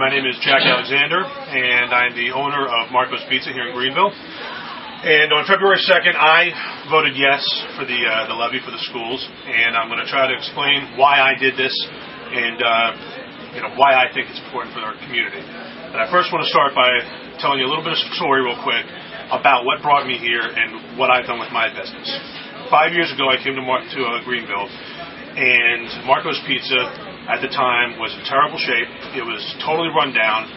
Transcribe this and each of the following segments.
my name is Jack Alexander, and I'm the owner of Marco's Pizza here in Greenville. And on February 2nd, I voted yes for the levy for the schools, and I'm going to try to explain why I did this and why I think it's important for our community. And I first want to start by telling you a little bit of story real quick about what brought me here and what I've done with my business. 5 years ago, I came to Greenville, and Marco's Pizza at the time was in terrible shape. It was totally run down.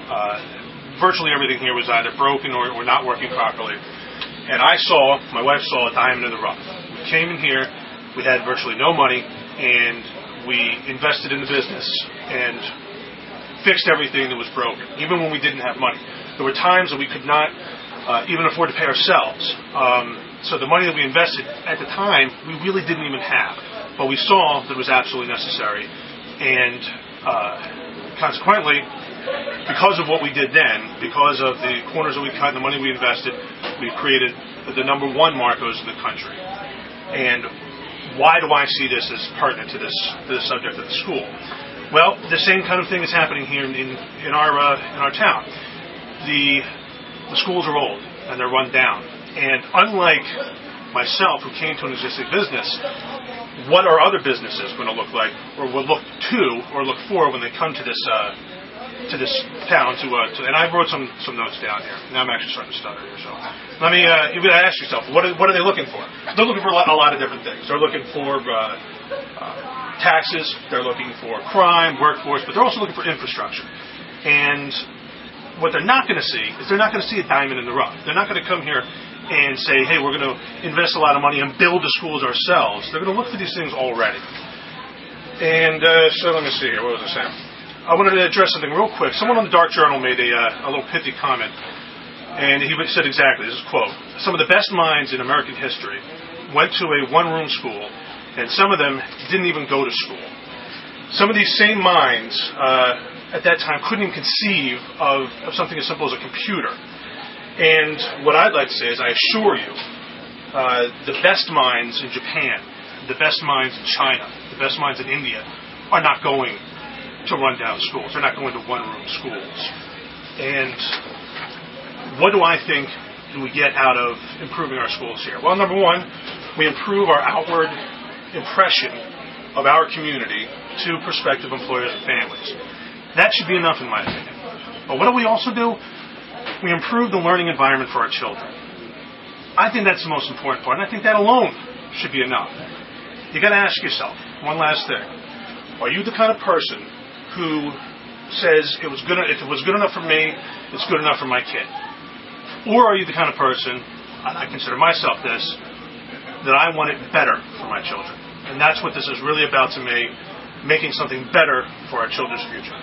Virtually everything here was either broken or not working properly. And my wife saw a diamond in the rough. We came in here, we had virtually no money, and we invested in the business and fixed everything that was broken, even when we didn't have money. There were times that we could not even afford to pay ourselves. So the money that we invested at the time, we really didn't even have. But we saw that it was absolutely necessary. And consequently, because of what we did then, because of the corners that we cut and the money we invested, we created the #1 Marco's in the country. And why do I see this as pertinent to this subject of the school? Well, the same kind of thing is happening here in our town. The schools are old and they're run down. And unlike myself, who came to an existing business, what are other businesses going to look like, or will look to, or look for when they come to this town? And I wrote some notes down here. Now I'm actually starting to stutter here. So let me. You got to ask yourself, what are they looking for? They're looking for a lot of different things. They're looking for taxes. They're looking for crime, workforce, but they're also looking for infrastructure. And what they're not going to see is they're not going to see a diamond in the rough. They're not going to come here and say, hey, we're going to invest a lot of money and build the schools ourselves. They're going to look for these things already. And so let me see here. What was I saying? I wanted to address something real quick. Someone on the Dark Journal made a little pithy comment, and he said exactly, this is a quote, some of the best minds in American history went to a one-room school, and some of them didn't even go to school. Some of these same minds at that time couldn't even conceive of something as simple as a computer. And what I'd like to say is, I assure you, the best minds in Japan, the best minds in China, the best minds in India are not going to run down schools. They're not going to one-room schools. And what do I think do we get out of improving our schools here? Well, #1, we improve our outward impression of our community to prospective employers and families. That should be enough, in my opinion. But what do we also do? We improve the learning environment for our children. I think that's the most important part, and I think that alone should be enough. You got to ask yourself one last thing: are you the kind of person who says if it was good enough for me, it's good enough for my kid? Or are you the kind of person, and I consider myself this, that I want it better for my children? And that's what this is really about to me: making something better for our children's future.